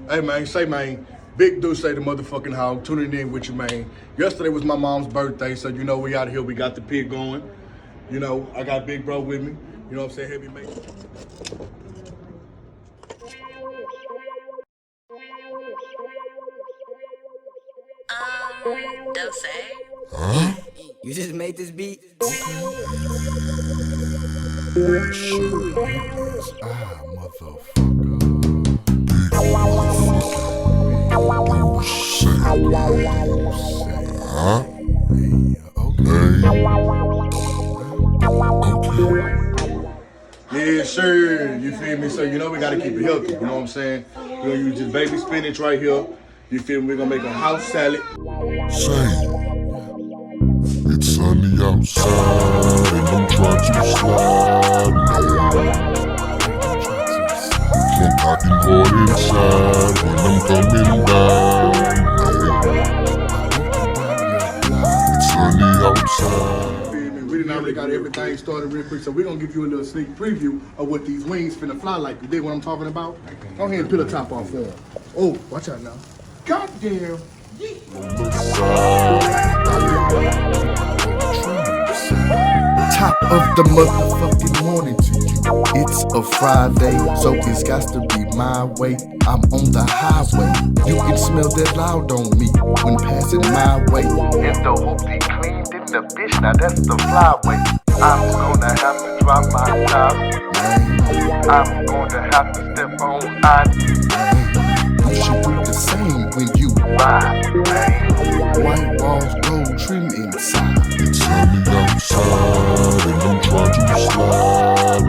Hey man, say man, big Dueceé the motherfucking hog, tuning in with you man. Yesterday was my mom's birthday, so you know we out here, we got the pig going. You know, I got big bro with me. You know what I'm saying, Heavy Mase. Dueceé. Huh? You just made this beat? Sure is. Motherfucker. Huh? Yeah, sure, you feel me? So you know we gotta keep it healthy, you know what I'm saying? We're gonna use this baby spinach right here. You feel me? We're gonna make a house salad. Say, it's sunny outside and I'm trying to slide. Can't fucking hard inside when I'm coming down. It's sunny outside. We done already got everything started real quick, so we're gonna give you a little sneak preview of what these wings finna fly like. You dig what I'm talking about? Go ahead and peel the top off for them. Oh, watch out now. Goddamn. Top of the motherfucking morning to you. It's a Friday, so it's got to be my way. I'm on the highway. You can smell that loud on me when passing my way. If the hoopty cleaned in the bitch, now that's the flyway. I'm gonna have to drop my top. I'm gonna have to step on You should do the same when you ride. white walls, gold trim inside. It's sunny outside and I'm trying to slide.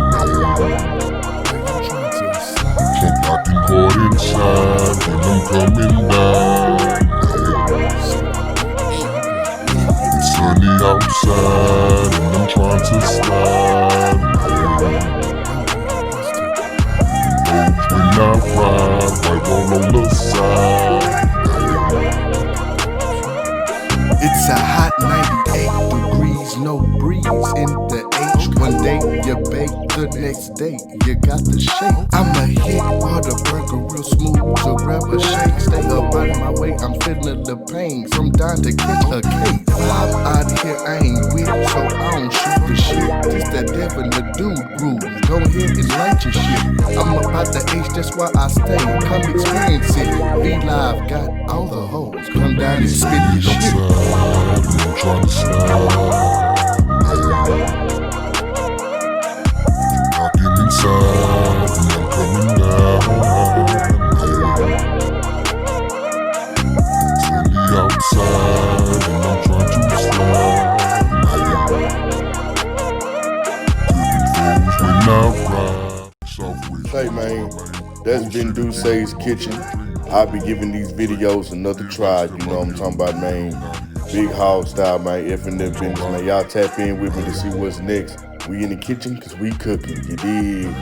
Can't fucking hard inside when I'm coming down. It's sunny outside and I'm trying to slide. When I ride, white wall on the side. It's a hot 98 degrees, no breeze in the H. One day you bake, the next day you got the shake. I'ma hit Whataburger real smooth to grab a shake. Stay up out of my way, I'm feeling the pain from down to catch a cake. Vibe out here, I ain't with, so I don't shoot the shit. It's that Devin the dude groove. Go ahead and light your shit. I'm about the H, that's why I stay. Come experience it. Be live, got all the hoes. Come down and spit your shit. I'm trying to slide. Knocking inside and I'm coming down. Sunny outside and I'm trying to slide. To the foes when I ride. Hey man, that's been Dueceé's Kitchen. I'll be giving these videos another try, you know what I'm talking about, man. Big hog style, man, F and F business, man. Y'all tap in with me to see what's next. We in the kitchen, cause we cooking, you dig?